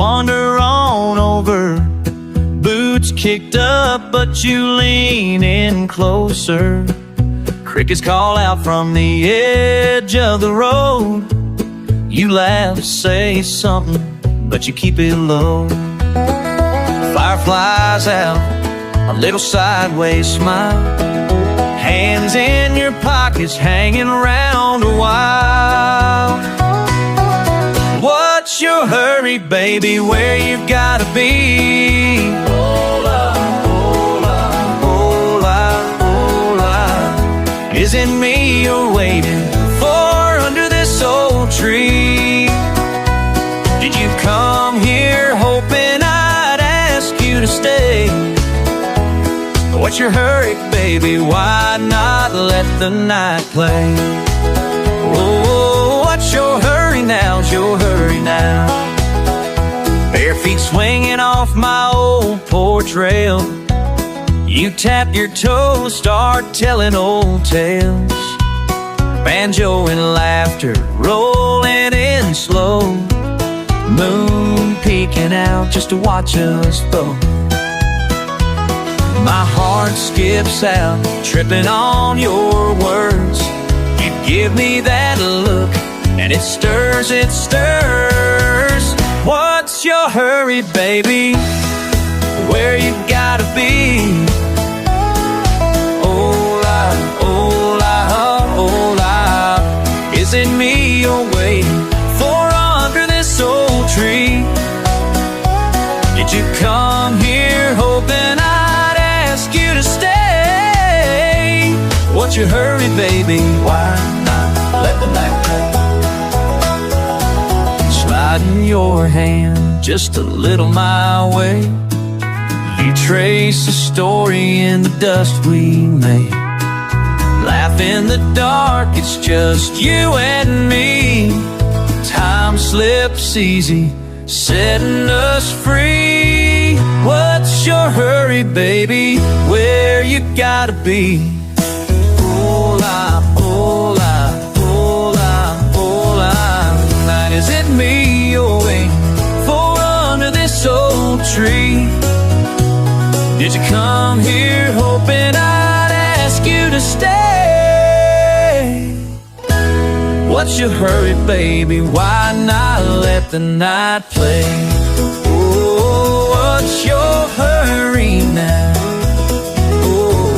wander on over. Boots kicked up, but you lean in closer. Crickets call out from the edge of the road. You laugh, say something, but you keep it low. Fire flies out, a little sideways smile. Hands in your pockets, hanging around a while. What's your hurry, baby? Where you gotta be? Hola, hola, hola, hola. Is it me you're waiting for under this old tree? Did you come here hoping I'd ask you to stay? What's your hurry, baby? Why not let the night play? Oh, what's your hurry now's your hurry now? Bare feet swinging off my old porch rail. You tap your toes, start telling old tales. Banjo and laughter rolling in slow. Moon peeking out just to watch us both. My heart skips out, tripping on your words. You give me that look, and it stirs, it stirs. What's your hurry, baby? Where you gotta be? Hola, hola, hola. Is it me you're waiting for under this old tree? Did you come here hoping I'd ask you to stay? What's your hurry, baby? Why not let the night play? Sliding your hand just a little my way. You trace a story in the dust we made. Laugh in the dark, it's just you and me. Time slips easy, setting us free. What's your hurry, baby? Where you gotta be? Hola, hola, hola, hola. Is it me you're waiting for under this old tree? Did you come here hoping I'd ask you to stay? What's your hurry, baby? Why not let the night play? Oh, what's your hurry now? Oh,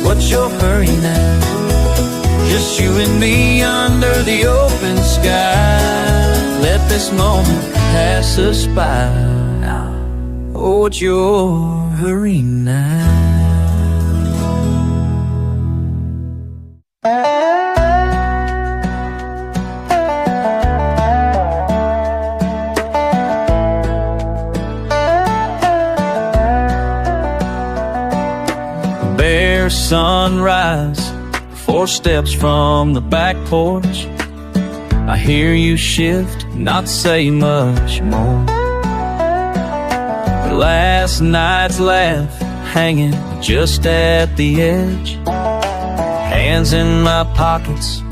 what's your hurry now? Just you and me under the open sky. Let this moment pass us by. Oh, what's your hurry now? Bare sunrise, 4 steps from the back porch. I hear you shift, not say much more. Last night's laugh hanging just at the edge. Hands in my pockets,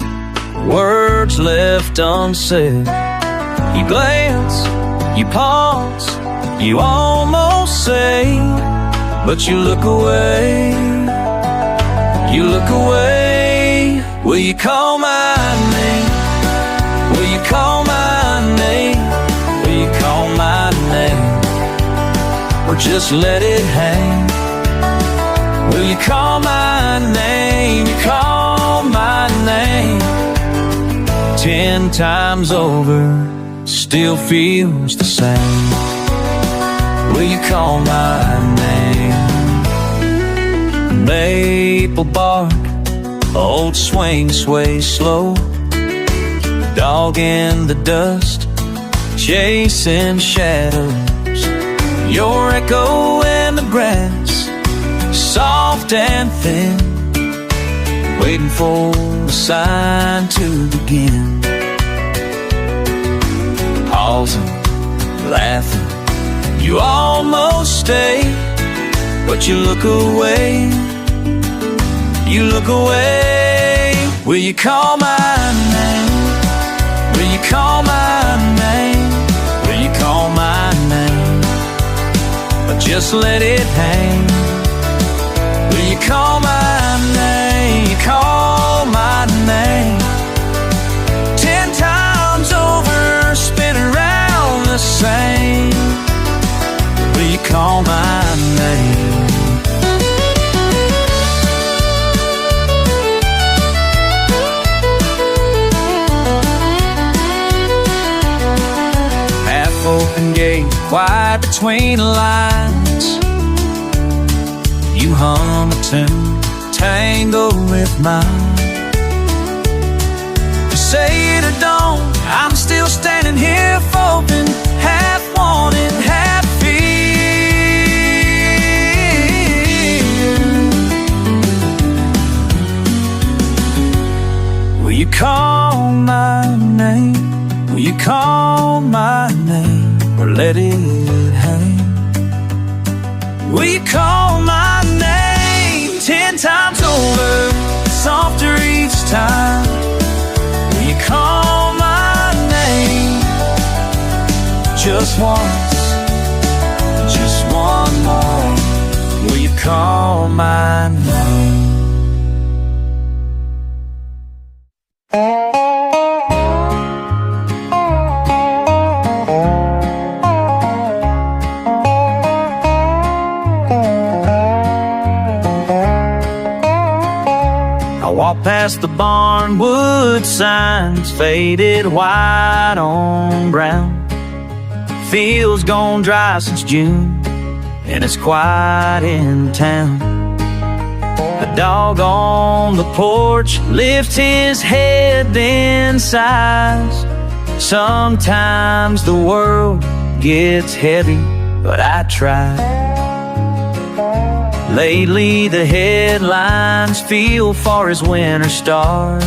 words left unsaid. You glance, you pause, you almost say, but you look away. You look away. Will you call my name? Will you call my name? Will you call my name? Or just let it hang? Will you call my name? You call my name 10 times over, still feels the same. Will you call my name? Maple bark, old swing sway slow. Dog in the dust, chasing shadows. Your echo in the grass, soft and thin, waiting for the sign to begin. Pausing, laughing, you almost stay, but you look away. You look away. Will you call my name? Will you call my name? Will you call just let it hang. Will you call my name? Call my name. 10 times over, spin around the same. Will you call my name? Half open gate, quiet between the lines. You hum a tune, tango with mine. You say it or don't, I'm still standing here folding, half wanted, half fear. Will you call my name? Will you call my name? Or let it hang? Will you call my name? 10 times over, softer each time. Will you call my name? Just once, just one more. Will you call my name? Walk past the barnwood signs, faded white on brown. Field's gone dry since June, and it's quiet in town. The dog on the porch lifts his head, then sighs. Sometimes the world gets heavy, but I try. Lately the headlines feel far as winter stars.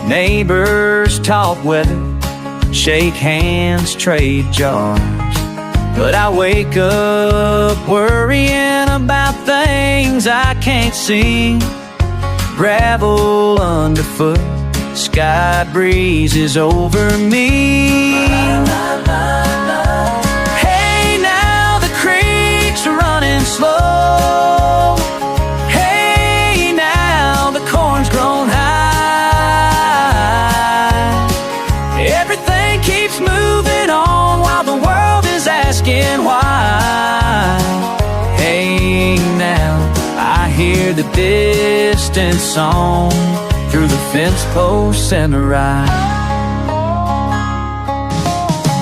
Neighbors talk weather, shake hands, trade jars. But I wake up worrying about things I can't see. Gravel underfoot, sky breezes over me. Running slow. Hey, now the corn's grown high. Everything keeps moving on while the world is asking why. Hey, now I hear the distant song through the fence posts and the rye.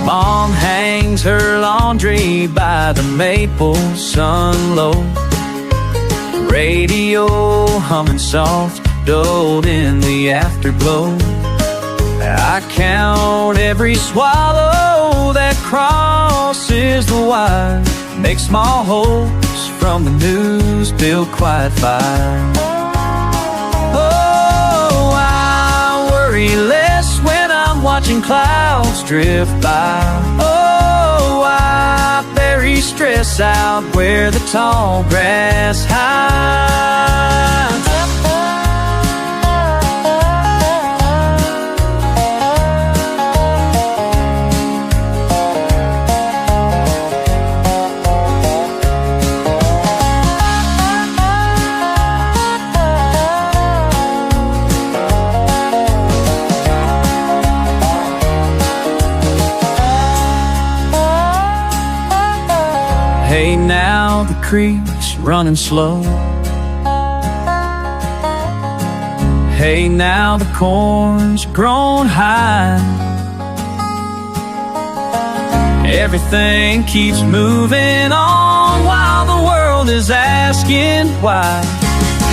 Mom hangs her laundry by the maple sun low. Radio humming soft, dulled in the afterglow. I count every swallow that crosses the wire. Make small holes from the news, build quiet fire. Oh, I worry less when I'm watching clouds drift by. Oh, I bury stress out where the tall grass hides. Hey, now the creek's running slow. Hey, now the corn's grown high. Everything keeps moving on while the world is asking why.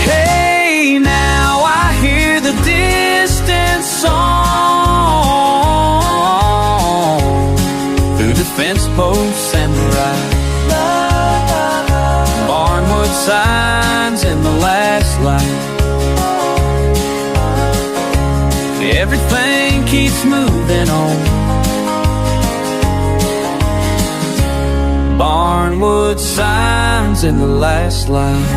Hey, now I hear the distant song through the fence posts and the ride. Barnwood signs in the last light. Everything keeps moving on. Barnwood signs in the last light.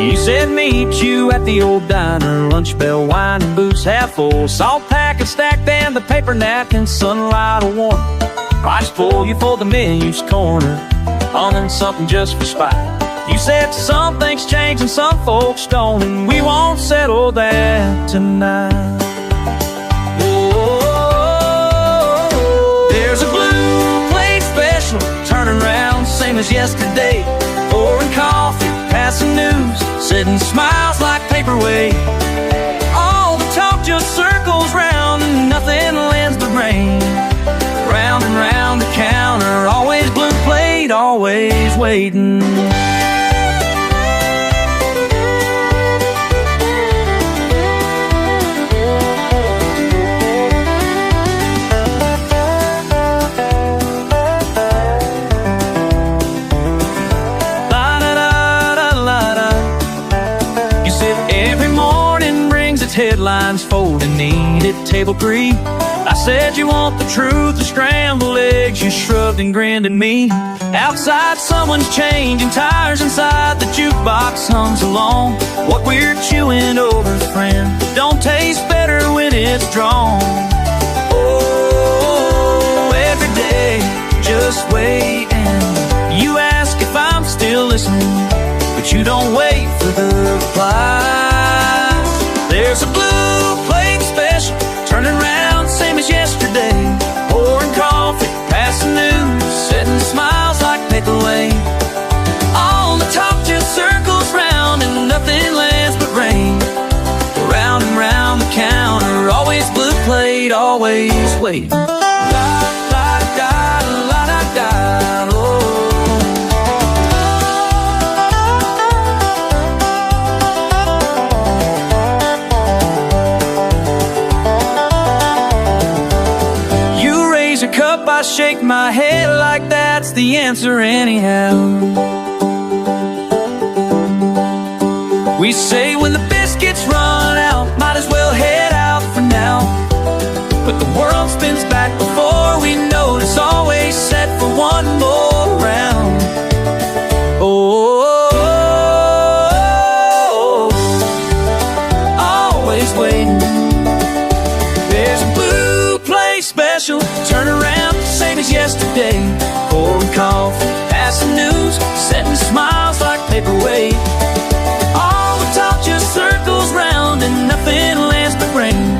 You said me meet you at the old diner. Lunch bell, wine and booze half full. Salt packet stacked and the paper napkin, sunlight warm. Price full, you fold the menu's corner, owning something just for spite. You said some things change and some folks don't, and we won't settle that tonight. Oh, there's a blue plate special, turning around, same as yesterday. Pouring coffee, passing news, sitting smiles like paperweight. All the talk just circles round, and nothing lands but rain. Round and round the counter, always blue plate, always waiting. Headlines folded, needed table creep. I said you want the truth, the scrambled eggs. You shrugged and grinned at me. Outside someone's changing tires, inside the jukebox hums along. What we're chewing over, friend, don't taste better when it's drawn. Oh, every day, just waiting. You ask if I'm still listening, but you don't wait for the reply. There's a blue plate special, turning around, same as yesterday. Pouring coffee, passing news, setting smiles like paperweight. All the talk just circles round, and nothing lands but rain. Round and round the counter, always blue plate, always waiting. La, la, da, la, da, da, oh. I shake my head like that's the answer anyhow. We say when the biscuits run out, might as well head out for now. But the world spins back before we notice, always set for one more round. Oh, always waiting. There's a blue plate special, turn around, same as yesterday. Pouring coffee, passing news, setting smiles like paperweight. All the talk just circles round, and nothing lands but rain.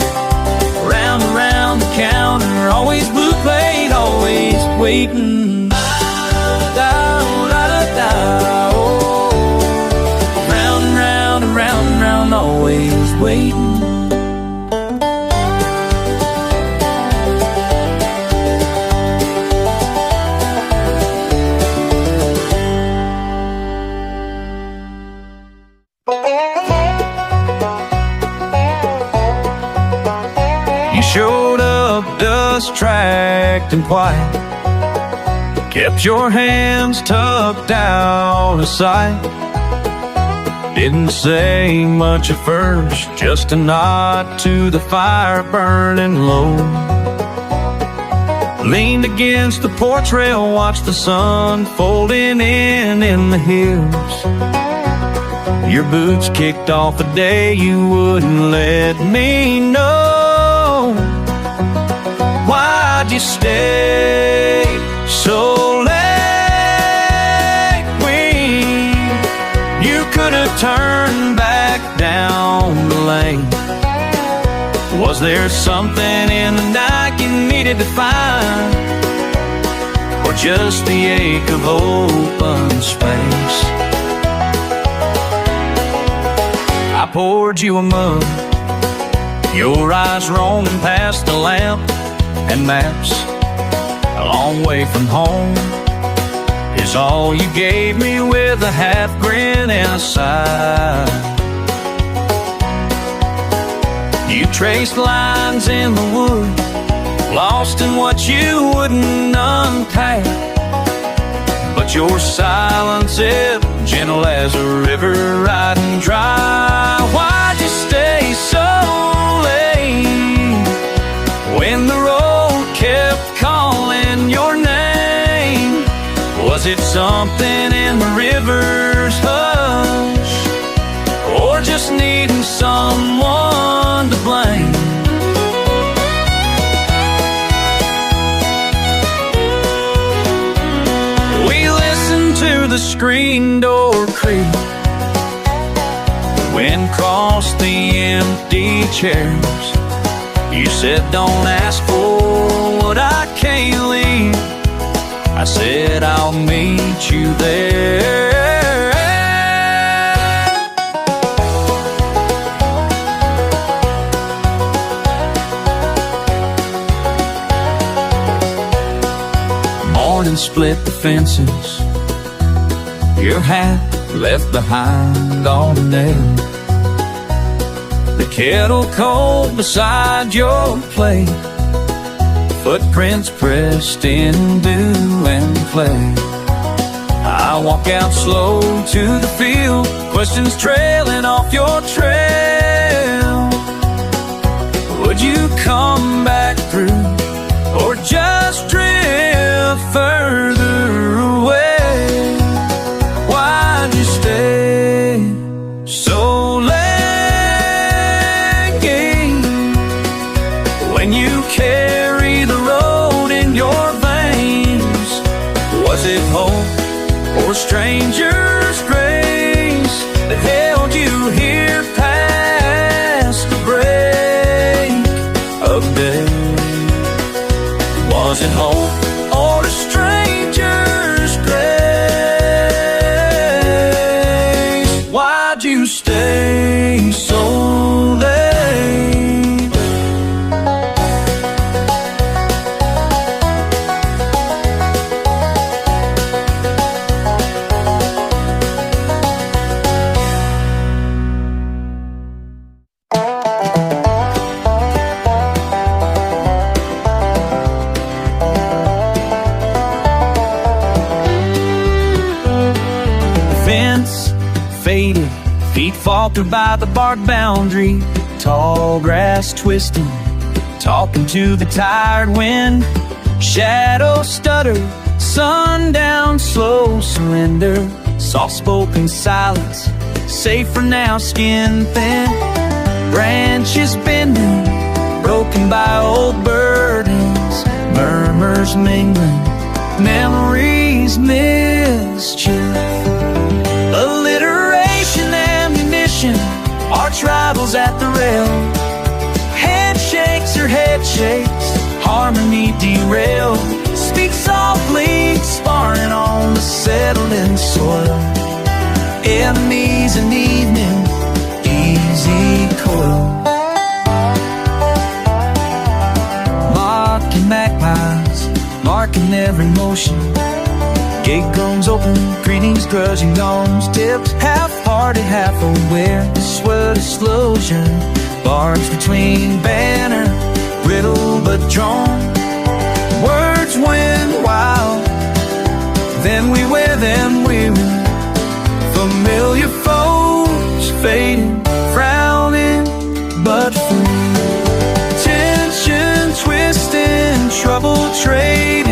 Round and round the counter, always blue plate, always waiting. Da, da, da, da, oh. Round and round and round and round, always waiting. Showed up dust-tracked and quiet, kept your hands tucked out of sight. Didn't say much at first, just a nod to the fire burning low. Leaned against the porch rail, watched the sun folding in the hills. Your boots kicked off a day you wouldn't let me know. Why'd you stay so late? You could have turned back down the lane. Was there something in the night you needed to find, or just the ache of open space? I poured you a mug, your eyes roaming past the lamp and maps. A long way from home is all you gave me, with a half grin and a sigh. You traced lines in the wood, lost in what you wouldn't unpack. But your silence is gentle as a river riding dry. Why'd you stay so late when the road kept calling your name? Was it something in the river's hush, or the screen door creak. The wind crossed the empty chairs. You said, don't ask for what I can't leave. I said, I'll meet you there. Morning split the fences. Your hat left behind on the nail. The kettle cold beside your plate. Footprints pressed in dew and clay. I walk out slow to the field, questions trailing off your trail. Would you come back through, or just drift further away? Why'd you stay so late when you carry the road in your veins? Was it hope or stranger's grace that held you here past the break of day? Was it hope or a stranger's grace? Why'd you stay so late? Faded, feet falter by the bark boundary. Tall grass twisting, talking to the tired wind. Shadows stutter, sundown slow surrender. Soft-spoken silence, safe for now, skin thin. Branches bending, broken by old burdens. Murmurs mingling, memories mischief. Alliteration ammunition, arch rivals at the rail. Handshakes or head shakes, harmony derailed. Speak softly, sparring on the settling soil. Enemies in evening, easy coil. Mocking magpies, marking every motion. Gate guns open, greetings, grudging gnomes tipped, half-hearted, half-aware. This word explosion, barbs between banner, brittle but drawn. Words went wild, then we wear them weary. Familiar foes fading, frowning but free. Tension twisting, trouble trading.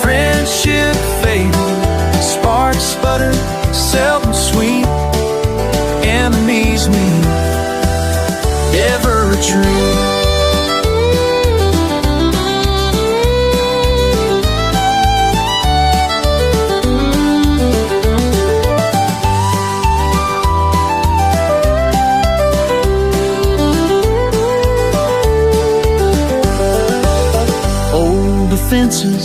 Friendship faded, sparks sputter, seldom sweet. Enemies meet, never retreat. Old defenses,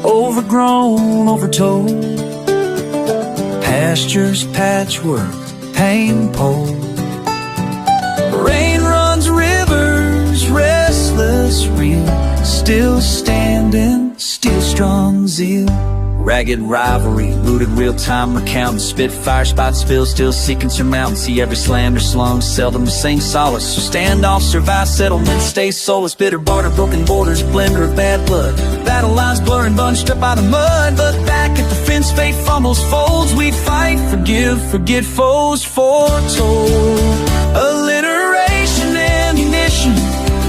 overgrown, overtold. Pastures, patchwork, pain pole. Rain runs rivers, restless real. Still standing, still strong zeal. Ragged rivalry, rooted real-time recounting. Spitfire spot spill, still seeking surmount. See every slander slung, seldom the same solace. So stand off, survive settlement, stay soulless. Bitter barter, broken borders, blender of bad blood. Battle lines blurring, bunched up by the mud. But back at the fence, fate fumbles, folds. We fight, forgive, forget foes foretold. Alliteration ammunition,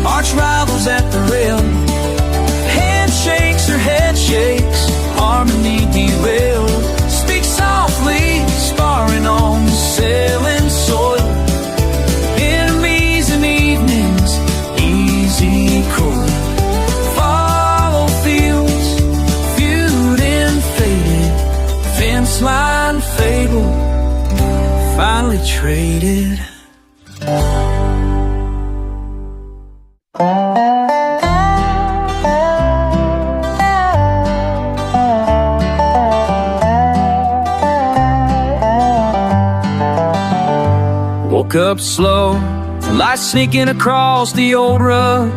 arch rivals at the rail. Handshakes or head shakes, harmony derailed. Speak softly, sparring on the sailing soil. Enemies in evenings, easy coil. Follow fields, few woke up slow, light sneaking across the old rug.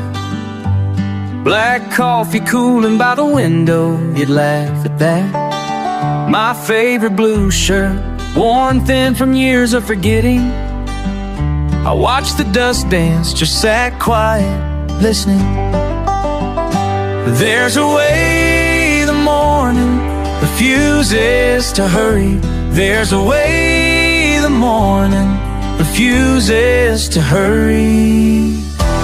Black coffee cooling by the window, you'd laugh at that. My favorite blue shirt, worn thin from years of forgetting. I watched the dust dance, just sat quiet, listening. There's a way the morning refuses to hurry. There's a way the morning refuses to hurry.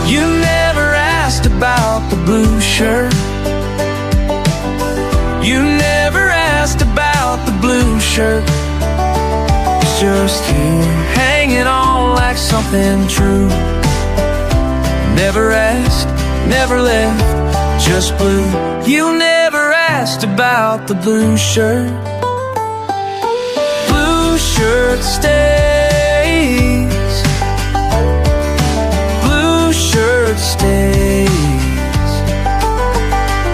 You never asked about the blue shirt. You never asked about the blue shirt. It's just here, hanging on like something true. Never asked, never left, just blue. You never asked about the blue shirt. Blue shirt stays. Blue shirt stays.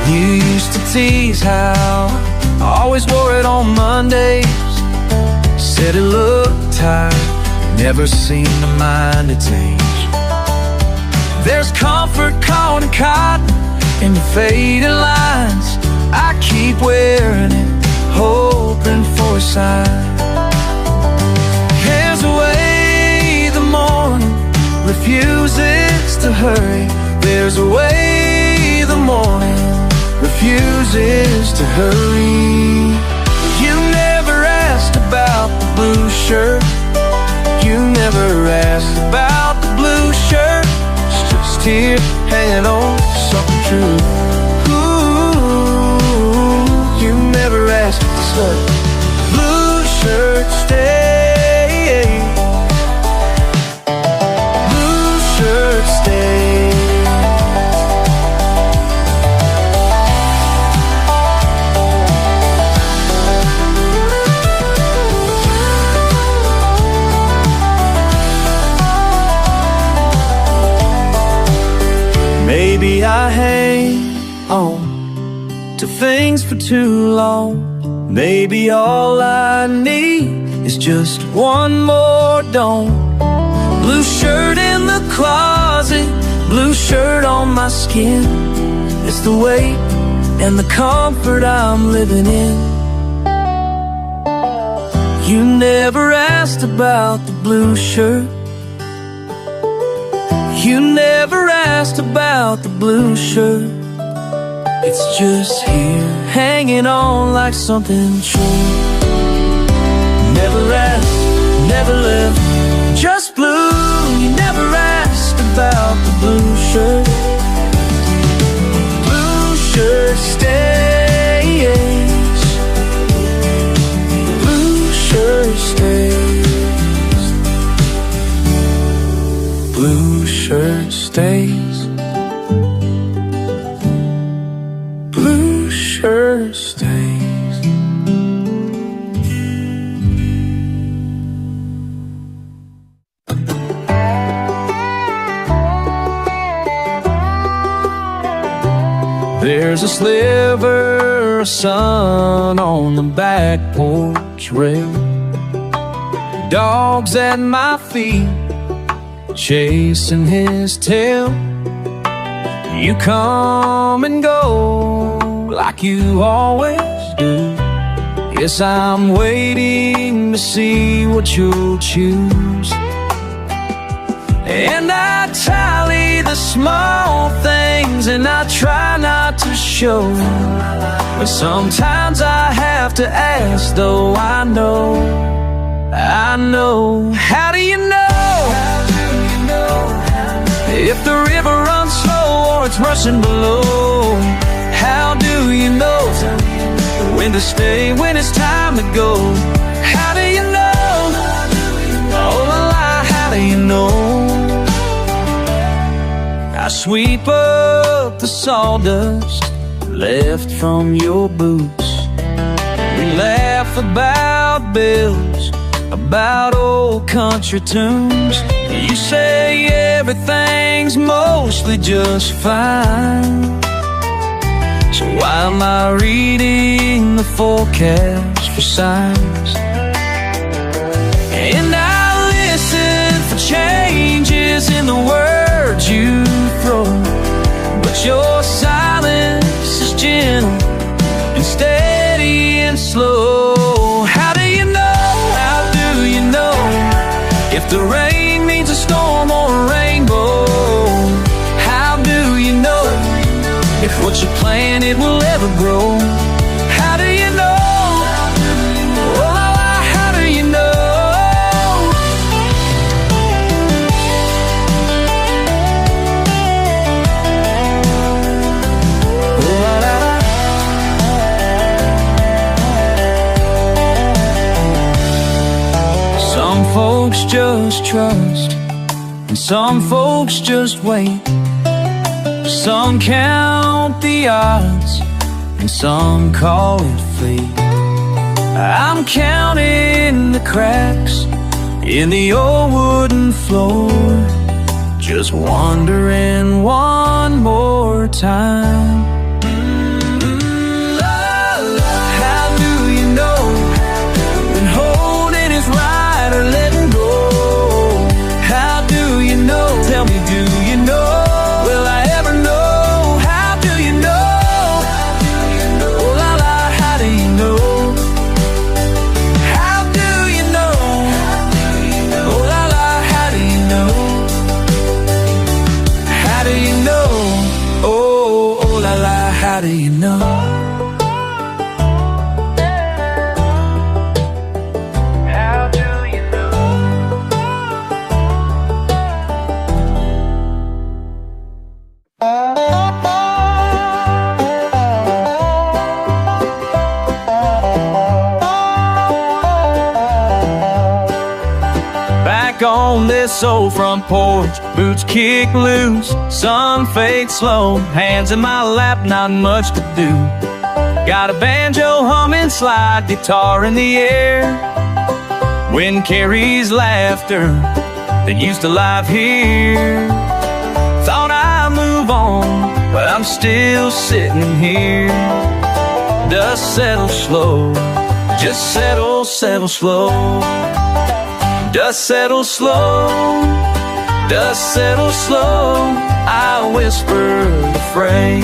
You used to tease how I always wore it on Mondays. Said it looked tired, never seemed to mind a change. There's comfort caught in cotton in the faded lines. I keep wearing it, hoping for a sign. There's a way the morning refuses to hurry. There's a way the morning refuses to hurry. You never asked about the blue shirt. You never asked about the blue shirt. It's just here, hanging on to something true. Ooh, you never asked to start. Blue shirt stay. Blue shirt stay. Maybe I hang on to things for too long. Maybe all I need is just one more dawn. Blue shirt in the closet, blue shirt on my skin. It's the weight and the comfort I'm living in. You never asked about the blue shirt. You never asked about the blue shirt. It's just here, hanging on like something true. Never asked, never left, just blue. You never asked about the blue shirt. Blue shirt stays. Blue shirt stays. Blue shirt stays. Blue shirt stays. There's a sliver of sun on the back porch rail. Dogs at my feet chasing his tail. You come and go like you always do. Yes, I'm waiting to see what you'll choose. And I tally the small things and I try not to show. But sometimes I have to ask, though I know. How do you know? If the river runs slow or it's rushing below? How do you know when to stay, when it's time to go? How do you know? Oh, lie, how do you know? I sweep up the sawdust left from your boots. We laugh about bills, about old country tunes. You say everything's mostly just fine. So why am I reading the forecast for signs? And I listen for change never grow. How do you know? Oh, how do you know? Some folks just trust, and some folks just wait. Some count the odds, and some call it fate. I'm counting the cracks in the old wooden floor, just wondering one more time. How do you know when holding is right or letting go? How do you know? Tell me, do you know? Will I ever know? How do you know? Oh la la, how do you know? How do you know? Oh la la, how do you know? How do you know? Oh, oh la la, how do you know? On this old front porch, boots kick loose, sun fades slow, hands in my lap, not much to do. Got a banjo humming, slide guitar in the air. Wind carries laughter that used to live here. Thought I'd move on, but I'm still sitting here. Dust settles slow, just settle, settle slow. Dust settles slow, dust settles slow. I whisper the phrase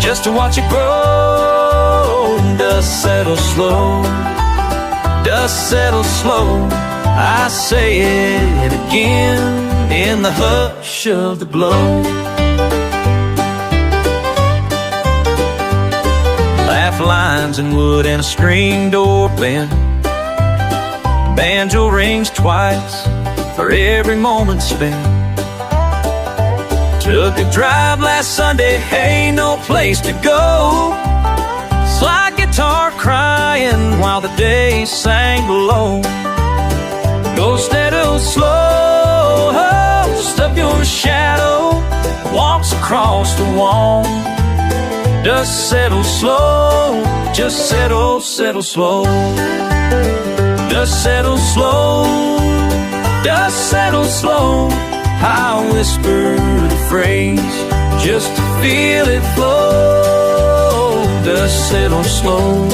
just to watch it grow. Dust settles slow, dust settles slow. I say it again in the hush of the glow. Laugh lines in wood and a screen door bend. Banjo rings twice for every moment spent. Took a drive last Sunday, hey, no place to go. Slide guitar crying while the day sang below. Go steady, slow, just up your shadow, walks across the wall. Dust settle slow, just settle, settle slow. Dust settle slow, dust settle slow. I whisper the phrase just to feel it flow. Dust settle slow,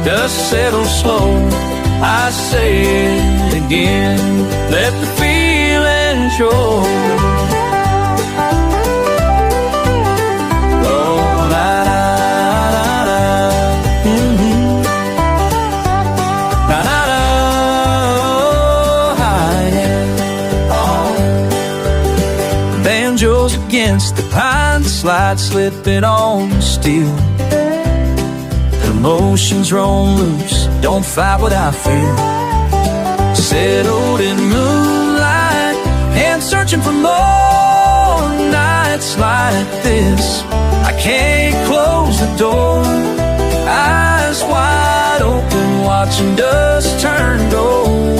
dust settle slow. I say it again, let the feeling show. Against the pine slide, slipping on steel. Emotions roam loose, don't fight what I feel. Settled in moonlight and searching for more nights like this. I can't close the door, eyes wide open, watching dust turn gold.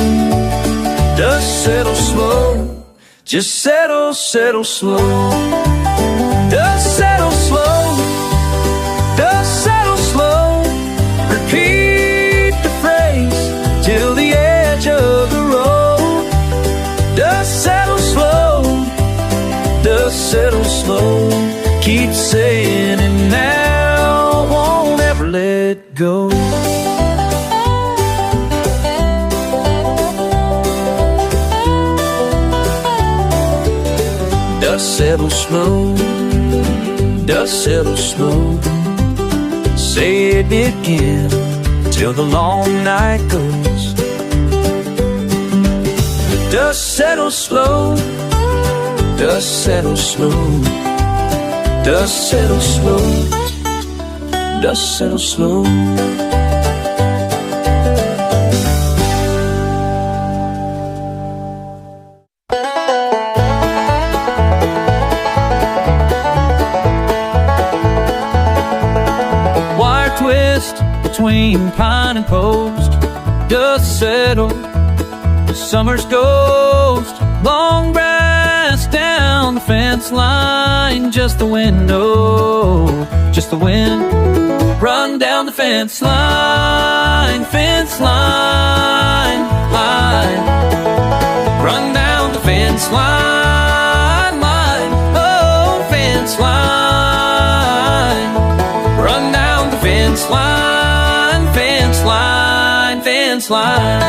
Dust settle slow, just settle, settle slow. Dust settle slow, dust settle slow. Repeat the phrase till the edge of the road. Dust settle slow, dust settle slow. Keep saying it now, won't ever let go. Dust settle slow, dust settle slow. Say it again till the long night goes. Dust settle slow, dust settle slow. Dust settle slow. dust settles slow. Wire twist between pine and post, dust settle, summer's ghost. Long grass down the fence line, just the window, just the wind. Run down the fence line, line. Run down the fence line, oh, fence line. Run down the fence line, fence line.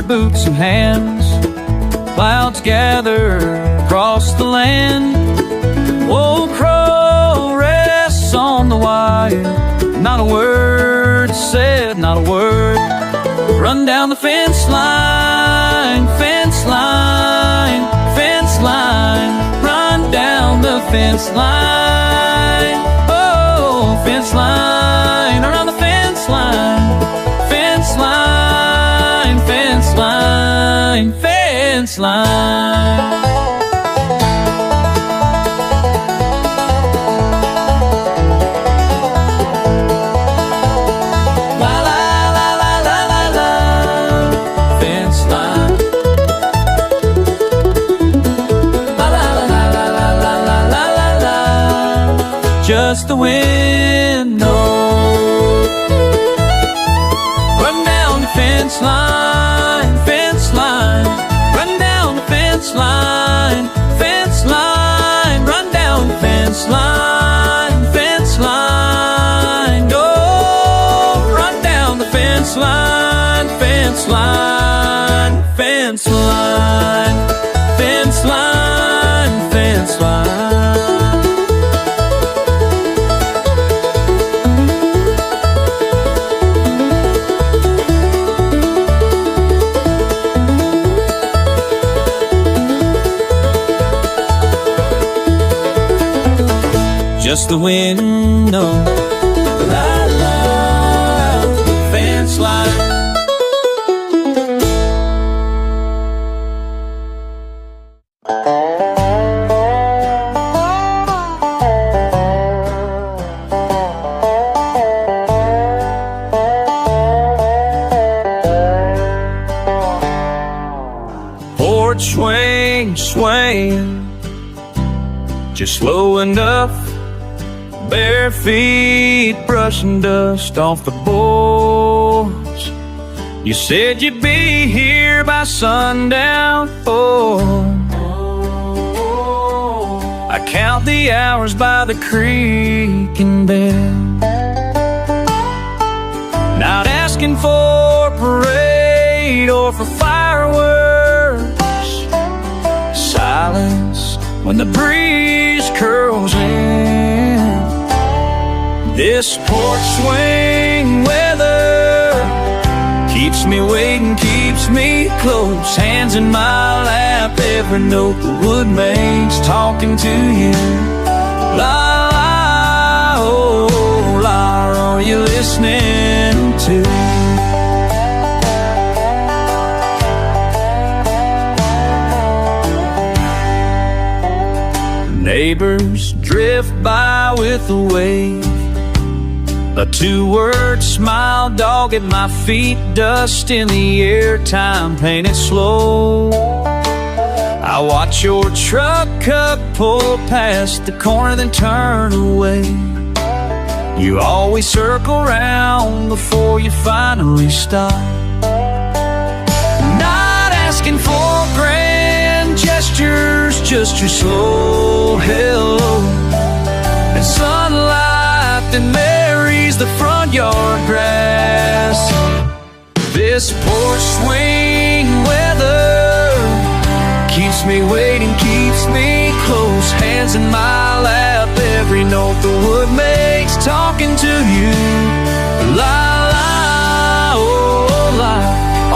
Boots and hands, clouds gather across the land. Old crow rests on the wire, not a word said, not a word. Run down the fence line, fence line, fence line. Run down the fence line, oh, fence line. Around the fence line, fence line, fence line, fence line. La la la la la la la, fence line. La la la la la la la la la la. Just the wind knows. Run down the fence line, fence line. Run down the fence line, fence line. Run down the fence line, fence line. Oh, run down the fence line, fence line, fence line, fence line, fence line. Just the window, la la, fence line. Porch swing, swaying, just slow enough. Bare feet brushing dust off the boards. You said you'd be here by sundown. Oh, I count the hours by the creek in bed, not asking for a parade or for fireworks. Silence when the breeze curls in. This porch swing weather keeps me waiting, keeps me close. Hands in my lap, every note the wood makes, talking to you. La la, oh la, are you listening to? Neighbors drift by with a wave, a two-word smile, dog at my feet, dust in the air, time painted slow. I watch your truck cut pull past the corner, then turn away. You always circle round before you finally stop. Not asking for grand gestures, just your slow hello and sunlight that marries the front yard grass. This porch swing weather keeps me waiting, keeps me close. Hands in my lap, every note the wood makes, talking to you. La la, oh la,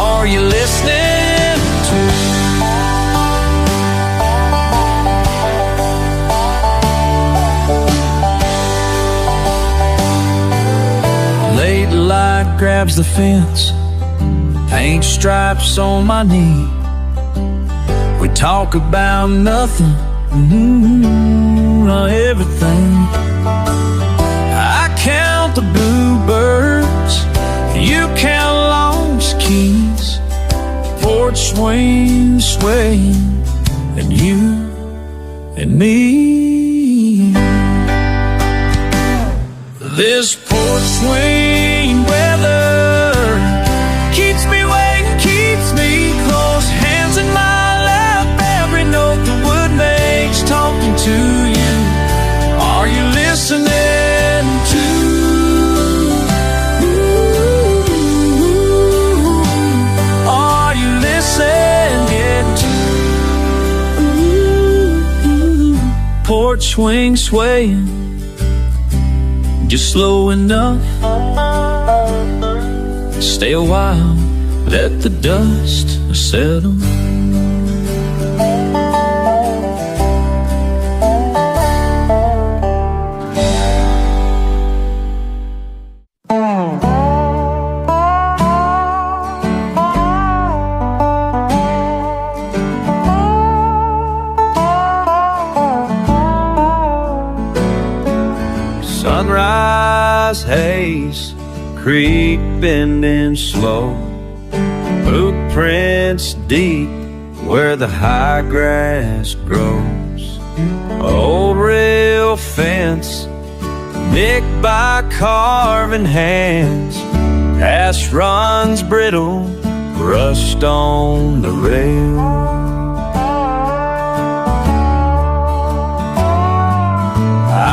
are you listening to? Late light grabs the fence, paint stripes on my knee. We talk about nothing, everything. I count the bluebirds, you count lost keys. Porch swing, swaying, and you and me. This porch swing weather keeps me waiting, keeps me close. Hands in my lap, every note the wood makes, talking to you. Are you listening to? Are you listening to? Porch swing swaying, just slow enough. Stay a while, let the dust settle. Sunrise haze, creek bending slow, boot prints deep where the high grass grows. Old rail fence nicked by carving hands, ash runs brittle, rust on the rail.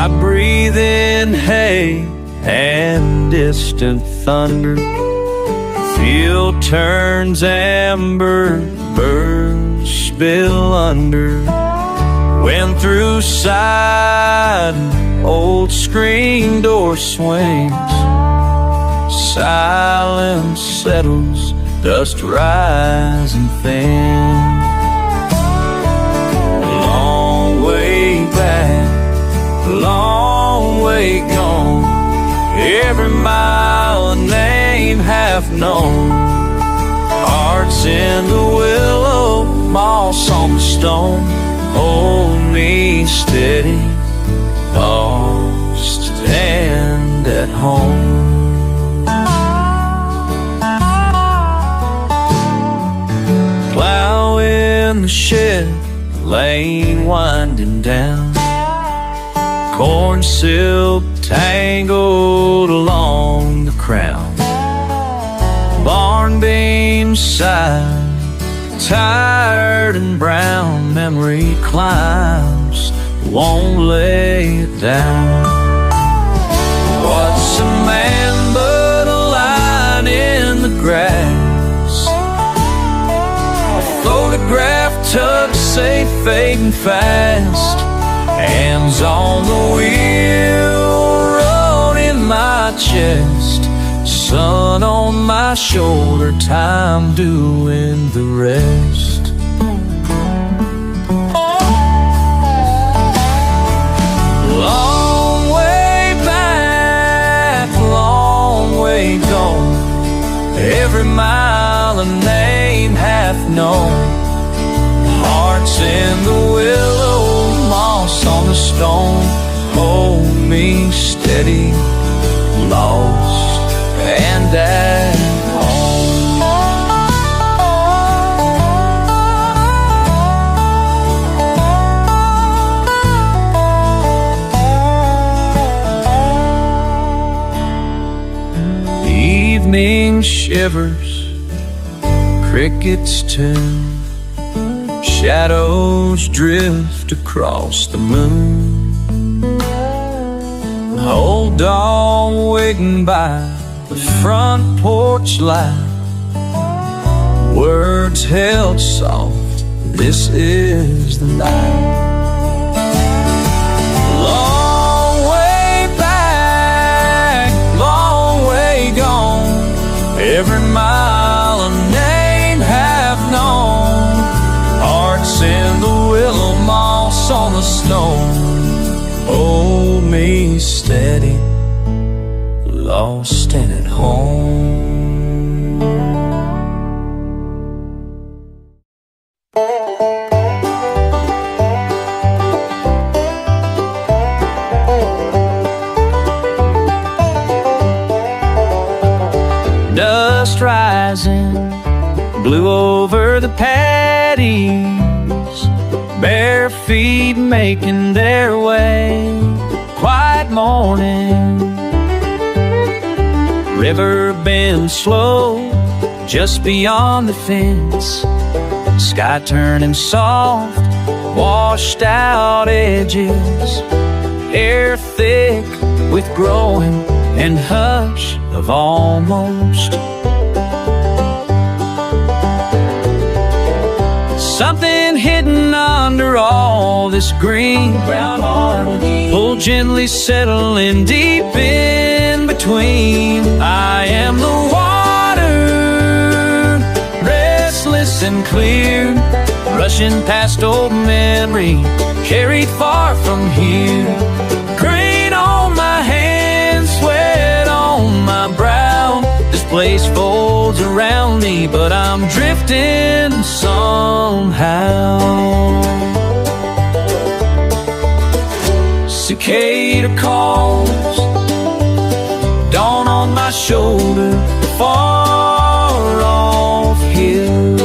I breathe in hay and distant thunder. Field turns amber, birds spill under. Went through side, old screen door swings. Silence settles, dust rising thin. Long way back, long way gone. Every mile a name half known. Hearts in the willow, moss on the stone. Hold me steady, lost and at home. Plow in the shed, lane winding down. Corn silk tangled along the crown. Barn beams side, tired and brown. Memory climbs, won't lay it down. What's a man but a line in the grass? A photograph tucked safe, fading fast. Hands on the wheel, road in my chest. Sun on my shoulder, time doing the rest. Long way back, long way gone. Every mile a name half known. Hearts in the willow, moss on the stone. Hold me steady, lost and at home. Evening shivers, crickets tune. Shadows drift across the moon. Old dog waiting by the front porch light. Words held soft, this is the night. Long way back, long way gone, every mile a name have known. Hearts in the willow moss on the snow, hold me steady, lost and at home. Dust rising blew over the paddies, bare feet making their way. Quiet morning, river bend slow just beyond the fence. Sky turning soft, washed out edges, air thick with growing and hush of almost. Something hidden under all this green, brown harmony, pull gently settling deep in between. I am the water, restless and clear, rushing past old memory, carried far from here. Grain on my hands, sweat on my brow, this place folds around me, but I'm drifting somehow. Cicada calls, dawn on my shoulder, far off hill.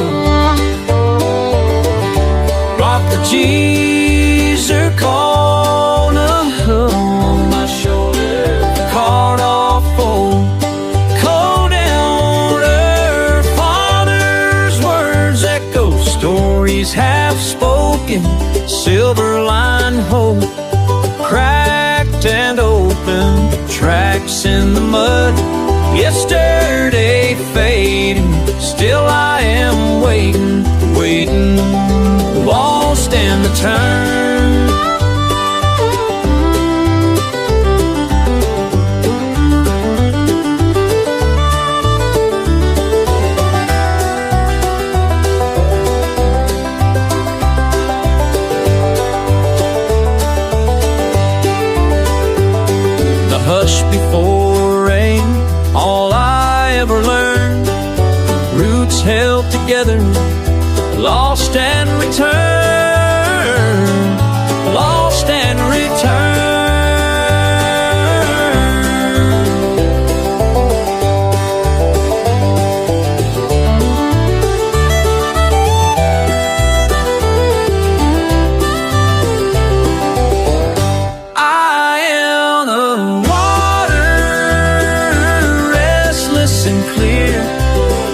Rock the G's are calling on my shoulder, card off old cold elder. Father's words echo, stories half spoken, silver line hope, cracked and open, tracks in the mud, yesterday fading, still I am waiting, waiting, lost in the turn. Hush before rain, all I ever learned, roots held together, lost and returned, lost and returned.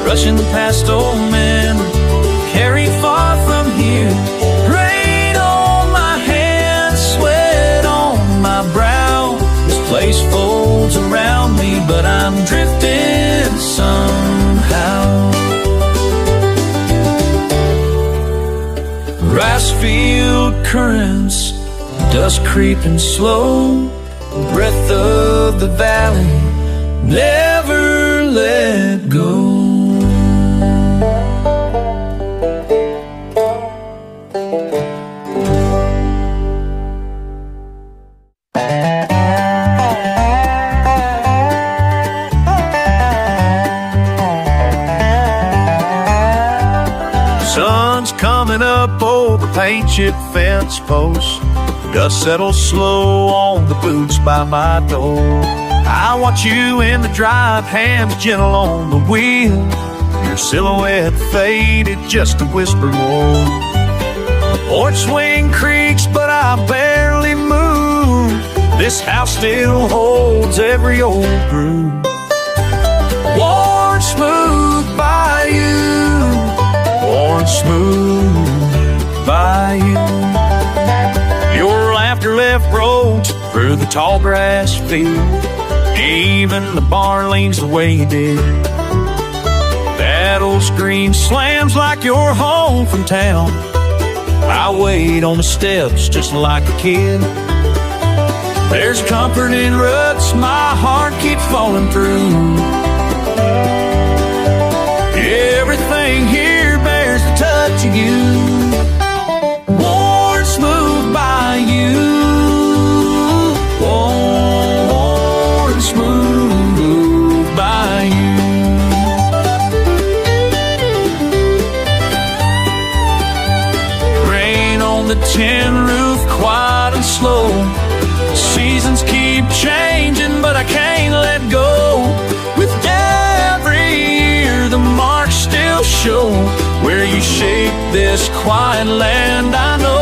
Rushing past old memory, carried far from here. Rain on my hands, sweat on my brow. This place folds around me, but I'm drifting somehow. Rice field currents, dust creeping slow, breath of the valley, never let go. Sun's coming up over paint chip fence posts. Dust settles slow on the boots by my door. I watch you in the drive, hands gentle on the wheel. Your silhouette faded, just a whisper more. Porch swing creaks, but I barely move. This house still holds every old groove. Worn smooth by you, worn smooth by you. Your laughter left roads through the tall grass field. Even the barn leans the way you did. That old screen slams like you're home from town. I wait on the steps just like a kid. There's comfort in ruts my heart keeps falling through. Everything here bears the touch of you. Worn smooth by you. Worn smooth by you. Rain on the tin roof, quiet and slow. Seasons keep changing, but I can't let go. With every year, the marks still show where you shape this quiet land, I know.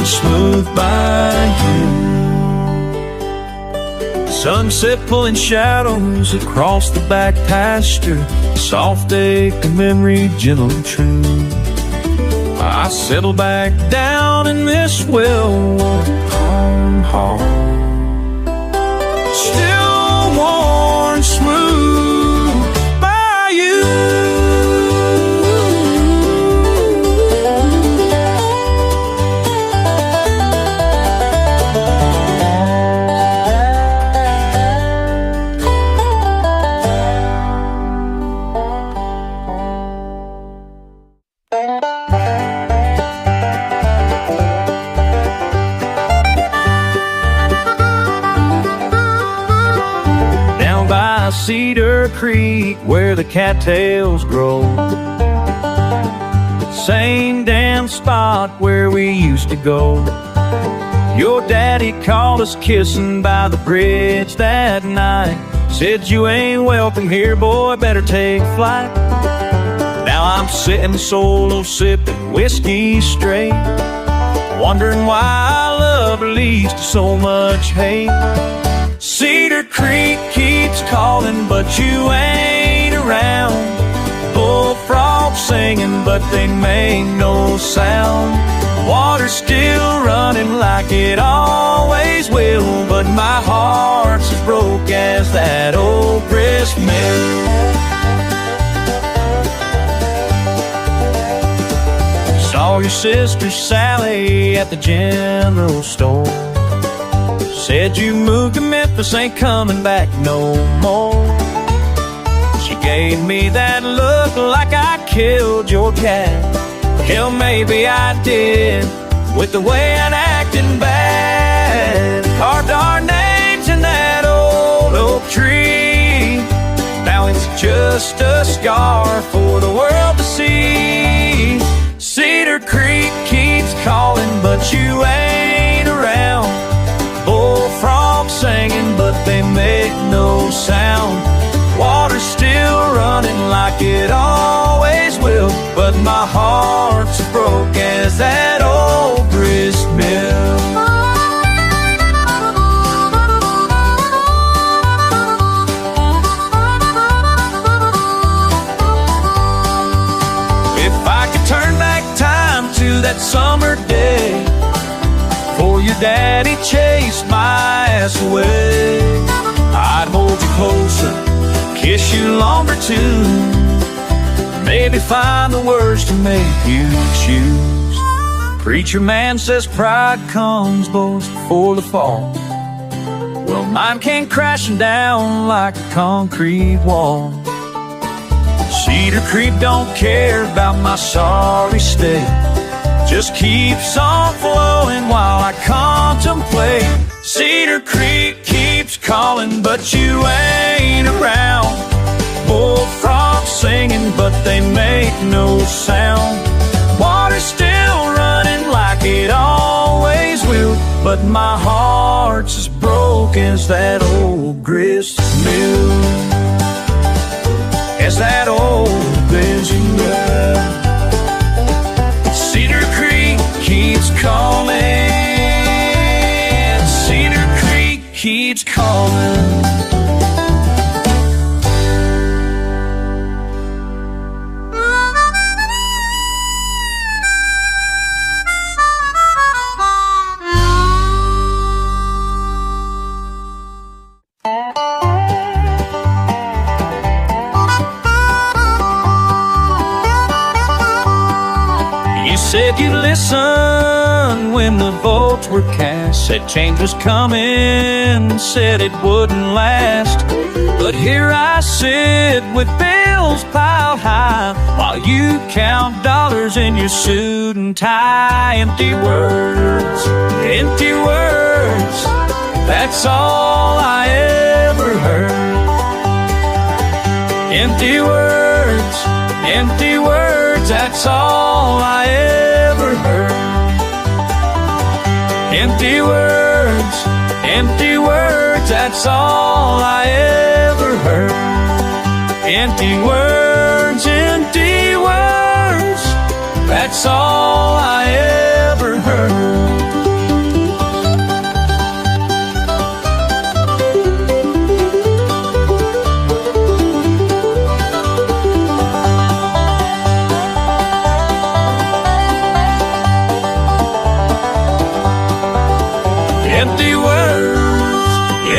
Smooth by you. Sunset pulling shadows across the back pasture. Soft echo memory, gentle and true. I settle back down in this well-worn home. Still worn smooth by you. Cedar Creek, where the cattails grow. Same damn spot where we used to go. Your daddy called us kissing by the bridge that night. Said you ain't welcome here, boy, better take flight. Now I'm sitting solo sipping whiskey straight, wondering why love leads to so much hate. Cedar Creek keeps calling, but you ain't around. Bullfrogs singing, but they make no sound. Water's still running like it always will, but my heart's as broke as that old grist mill. Saw your sister Sally at the general store. Said you moved to Memphis, ain't coming back no more. She gave me that look like I killed your cat. Hell, maybe I did, with the way I'd acting bad. Carved our names in that old oak tree. Now it's just a scar for the world to see. Cedar Creek keeps calling, but you ain't around. Bullfrogs singing, but they make no sound. Water's still running like it always will, but my heart's as broke as that old grist mill. If I could turn back time to that summer day, before your daddy chased my ass away, I'd hold you closer, kiss you longer too, maybe find the words to make you choose. Preacher man says pride comes both before the fall. Well, mine came crashing down like a concrete wall. Cedar Creek don't care about my sorry state, just keeps on flowing while I contemplate. Cedar Creek keeps calling, but you ain't around. Bullfrogs singing, but they make no sound. Water's still running like it always will, but my heart's as broke as that old grist mill. As that old busy mill. Cedar Creek keeps calling. Cedar Creek keeps calling. listened when the votes were cast. Said change was coming, said it wouldn't last. But here I sit with bills piled high, while you count dollars in your suit and tie. Empty words, that's all I ever heard. Empty words, that's all I ever heard. Empty words, that's all I ever heard. Empty words, that's all I ever heard.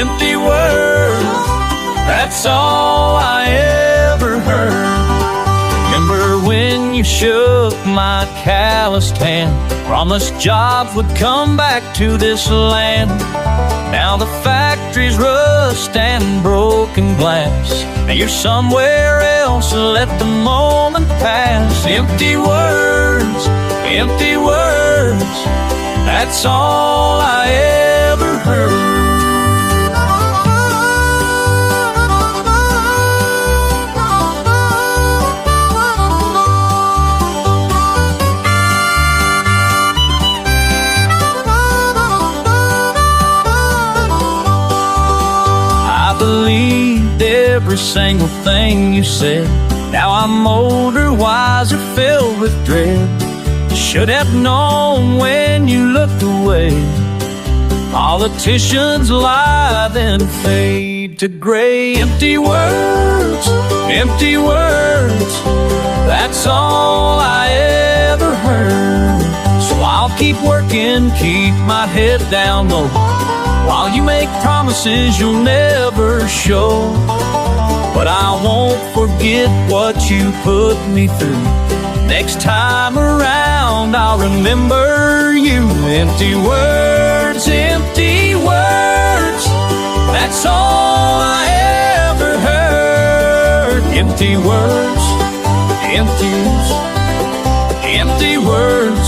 Empty words, that's all I ever heard. Remember when you shook my calloused hand, promised jobs would come back to this land. Now the factory's rust and broken glass. Now you're somewhere else, let the moment pass. Empty words, that's all I ever heard. Believed every single thing you said. Now I'm older, wiser, filled with dread. Should have known when you looked away. Politicians lie then fade to gray. Empty words, that's all I ever heard. So I'll keep working, keep my head down low, while you make promises you'll never show. But I won't forget what you put me through. Next time around I'll remember you. Empty words, that's all I ever heard. Empty words, empty words.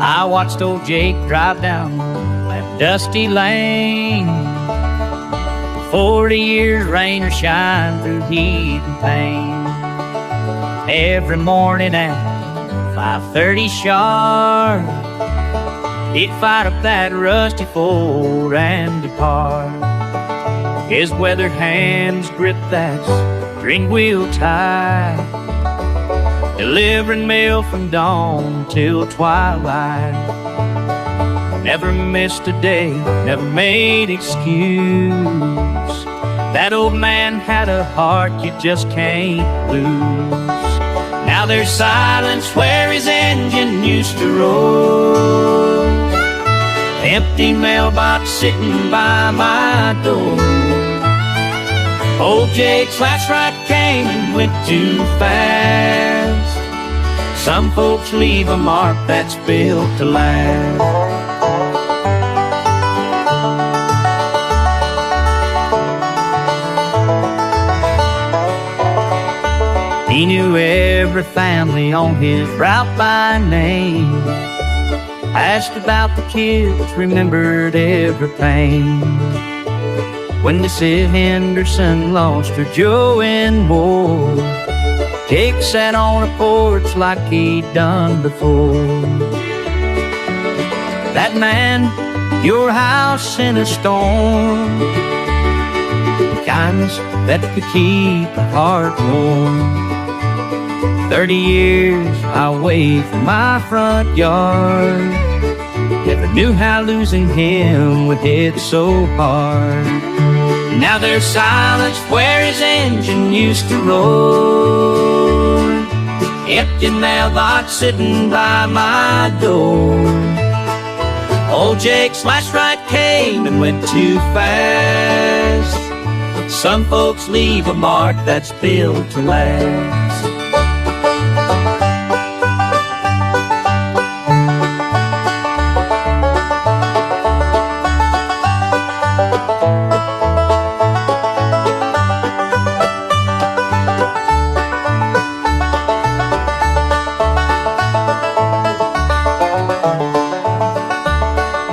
I watched old Jake drive down that dusty lane. 40 years, rain or shine, through heat and pain. Every morning at 5:30 sharp, he'd fight up that rusty Ford and depart. His weathered hands grip that steering wheel tight, delivering mail from dawn till twilight. Never missed a day, never made excuse. That old man had a heart you just can't lose. Now there's silence where his engine used to roll. Empty mailbox sitting by my door. Old Jake's last ride came and went too fast. Some folks leave a mark that's built to last. He knew every family on his route by name. Asked about the kids, remembered every pain. When Missy Henderson lost her Joe in war, Jake sat on a porch like he'd done before. That man, your house in a storm, kindness that could keep a heart warm. 30 years away from my front yard, never knew how losing him would hit so hard. Now there's silence where his engine used to roar. Empty mailbox sitting by my door. Old Jake's last ride came and went too fast. Some folks leave a mark that's built to last.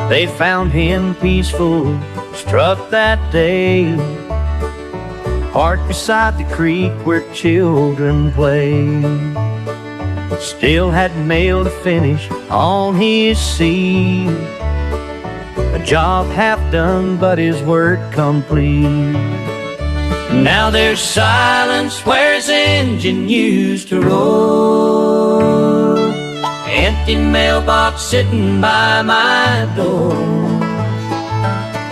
They found him peaceful, struck that day, parked beside the creek where children play. Still had mail to finish on his seat, a job half done but his work complete. Now there's silence where his engine used to roar. Empty mailbox sitting by my door.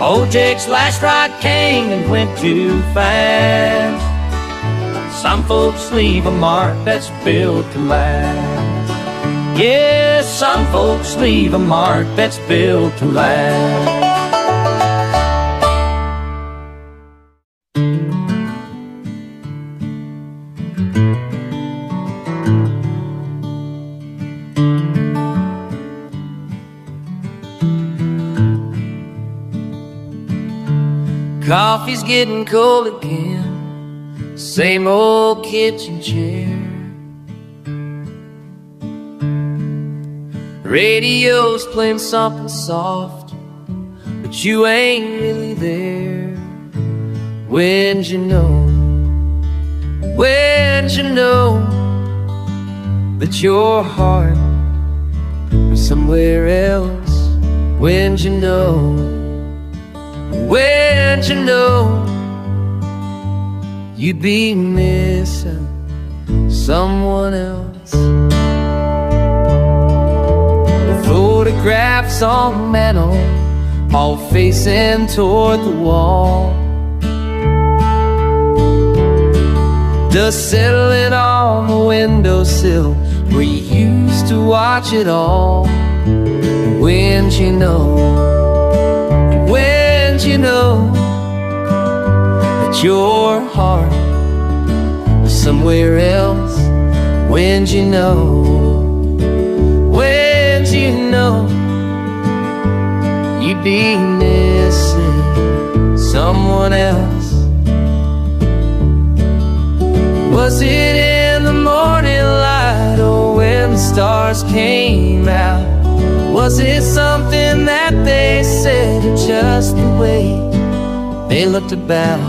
Old Jake's last ride came and went too fast. Some folks leave a mark that's built to last. Yeah, some folks leave a mark that's built to last. Coffee's getting cold again, same old kitchen chair. Radio's playing something soft, but you ain't really there. When'd you know? When'd you know that your heart was somewhere else? When'd you know? When'd you know you'd be missing someone else? The photographs on the mantle, all facing toward the wall. Dust settling on the windowsill where you used to watch it all. When'd you know? You know that your heart was somewhere else? When'd you know? When'd you know you'd be missing someone else? Was it in the morning light or when the stars came out? Was it something that they said or just the way they looked about?